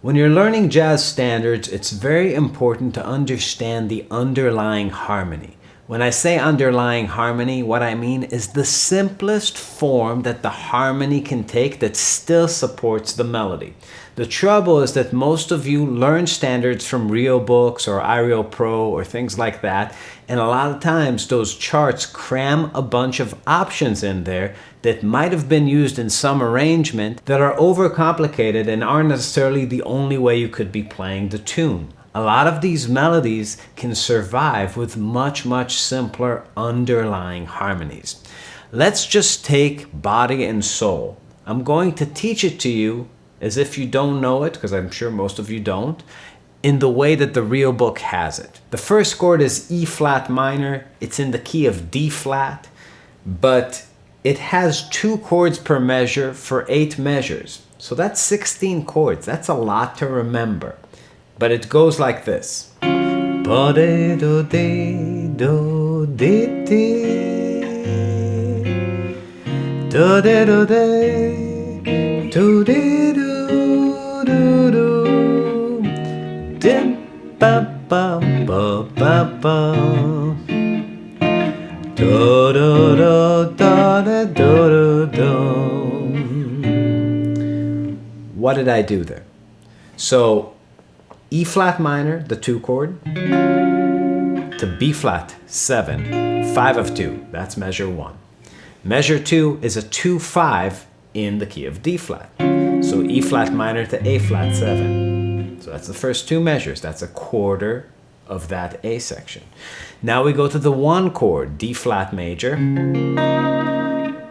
When you're learning jazz standards, it's very important to understand the underlying harmony. When I say underlying harmony, what I mean is the simplest form that the harmony can take that still supports the melody. The trouble is that most of you learn standards from Rio books or iReal Pro or things like that, and a lot of times those charts cram a bunch of options in there that might have been used in some arrangement that are overcomplicated and aren't necessarily the only way you could be playing the tune. A lot of these melodies can survive with much, much simpler underlying harmonies. Let's just take Body and Soul. I'm going to teach it to you as if you don't know it, because I'm sure most of you don't, in the way that the real book has it. The first chord is E flat minor. It's in the key of D flat, but it has 2 chords per measure for 8 measures. So that's 16 chords. That's a lot to remember. But it goes like this. Ba-de do de do de de do de do de do de do do do dim ba ba ba ba ba do do do do do do. What did I do there? So E flat minor, the 2 chord, to B flat 7, 5 of 2, that's measure 1. Measure 2 is a 2-5 in the key of D flat. So E flat minor to A flat 7. So that's the first 2 measures. That's a quarter of that A section. Now we go to the 1 chord, D flat major.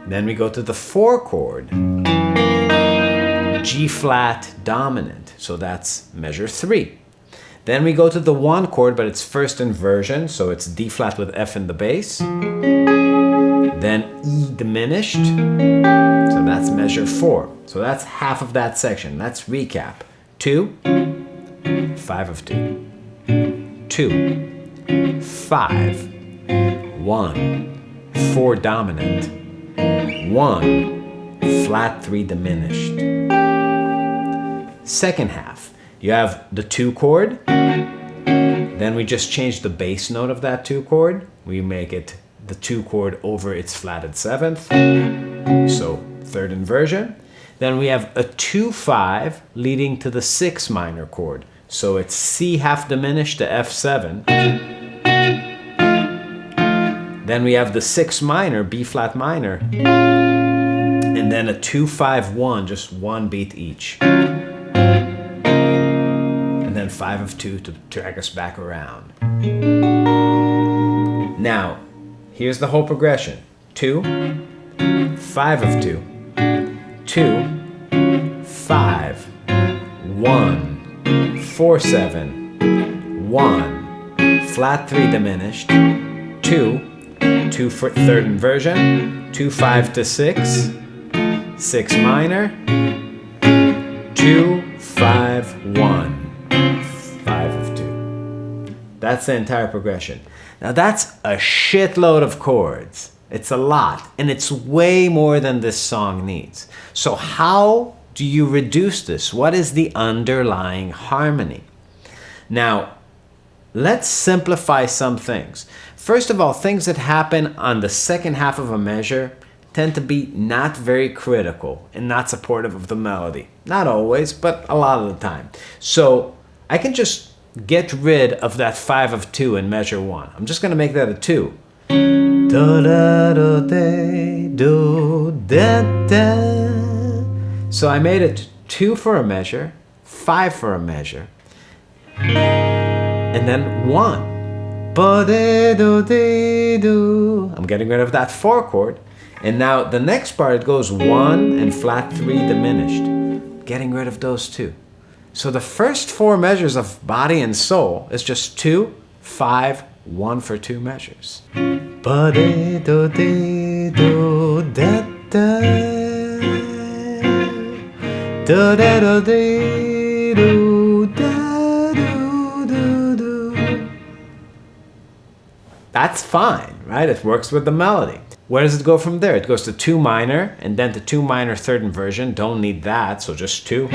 Then we go to the 4 chord, G flat dominant. So that's measure 3. Then we go to the 1 chord, but it's first inversion, so it's D flat with F in the bass. Then E diminished, so that's measure 4. So that's half of that section. Let's recap. 2, 5 of 2. 2, 5, 1, 4 dominant, 1, flat 3 diminished. Second half, you have the 2 chord, then we just change the bass note of that 2 chord. We make it the 2 chord over its flatted 7th, so 3rd inversion. Then we have a 2-5 leading to the 6 minor chord, so it's C half diminished to F7. Then we have the 6 minor, B flat minor, and then a 2-5-1, just 1 beat each. And then 5 of 2 to drag us back around. Now, here's the whole progression. 2, 5 of 2, 2, 5, 1, 4, 7, 1, flat 3 diminished, 2, 2 for 3rd inversion, 2, 5 to 6, 6 minor, 2, 5, 1. 5 of 2. That's the entire progression. Now that's a shitload of chords. It's a lot, and it's way more than this song needs. So how do you reduce this? What is the underlying harmony? Now, let's simplify some things. First of all, things that happen on the second half of a measure tend to be not very critical and not supportive of the melody. Not always, but a lot of the time. So I can just get rid of that 5 of 2 in measure 1. I'm just going to make that a 2. So I made it 2 for a measure, 5 for a measure, and then 1. I'm getting rid of that 4 chord. And now the next part, it goes 1 and flat 3 diminished. Getting rid of those 2. So the first 4 measures of Body and Soul is just 2, 5, 1 for 2 measures. That's fine, right? It works with the melody. Where does it go from there? It goes to 2 minor, and then to 2 minor 3rd inversion. Don't need that, so just 2.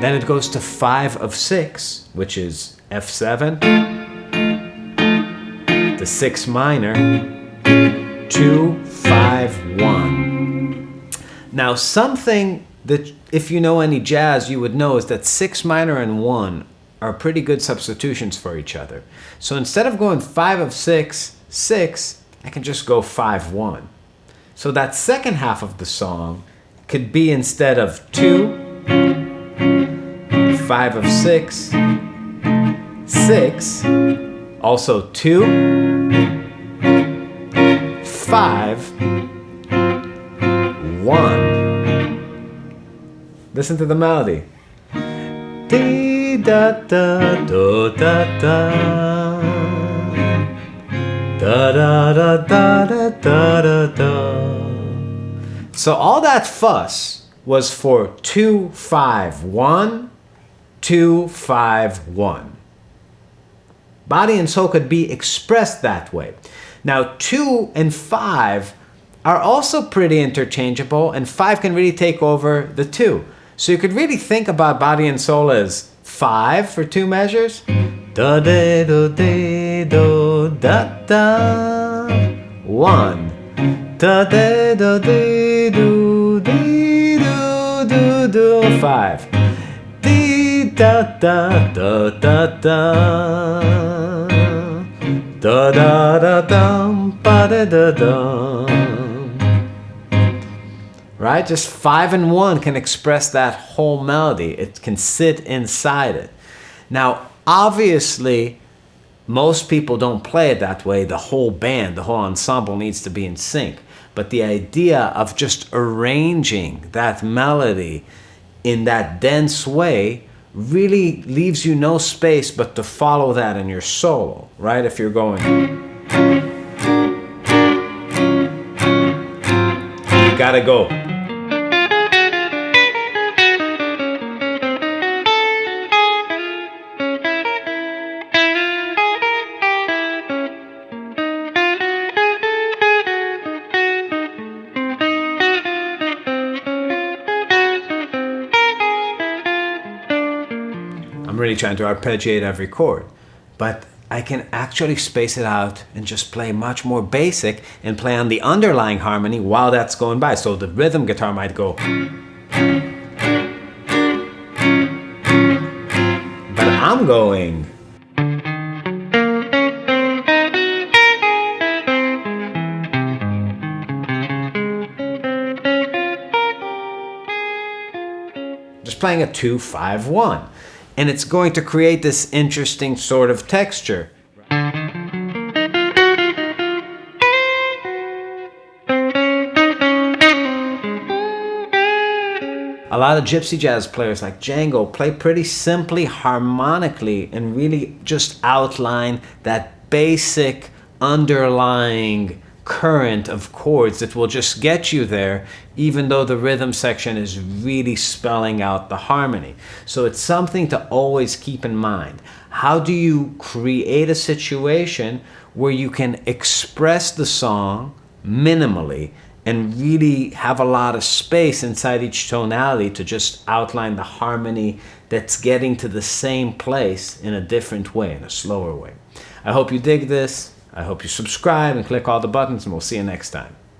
Then it goes to 5 of 6, which is F7, the 6 minor, 2, 5, 1. Now something that if you know any jazz you would know is that 6 minor and 1 are pretty good substitutions for each other. So instead of going 5 of 6, 6, I can just go 5, 1. So that second half of the song could be instead of 2, 5 of 6, 6, also 2, 5, 1. Listen to the melody. Dee da da do da da da da da da da da da. So all that fuss was for 2, 5, 1, 2, 5, 1. Body and soul could be expressed that way. Now 2 and 5 are also pretty interchangeable, and 5 can really take over the 2. So you could really think about body and soul as 5 for 2 measures. Da da do do da da. 1. Da da do do do do. 5. Dee da da da da da. Da da da dum ba da da dum. Right? Just 5 and 1 can express that whole melody. It can sit inside it. Now, obviously, most people don't play it that way. The whole band, the whole ensemble needs to be in sync. But the idea of just arranging that melody in that dense way really leaves you no space but to follow that in your solo, right? If you're going, you gotta go. I'm really trying to arpeggiate every chord, but I can actually space it out and just play much more basic and play on the underlying harmony while that's going by. So the rhythm guitar might go, but I'm going. Just playing a 2, 5, 1. And it's going to create this interesting sort of texture. A lot of gypsy jazz players like Django play pretty simply harmonically and really just outline that basic underlying current of chords that will just get you there, even though the rhythm section is really spelling out the harmony. So it's something to always keep in mind. How do you create a situation where you can express the song minimally and really have a lot of space inside each tonality to just outline the harmony that's getting to the same place in a different way, in a slower way? I hope you dig this. I hope you subscribe and click all the buttons, and we'll see you next time.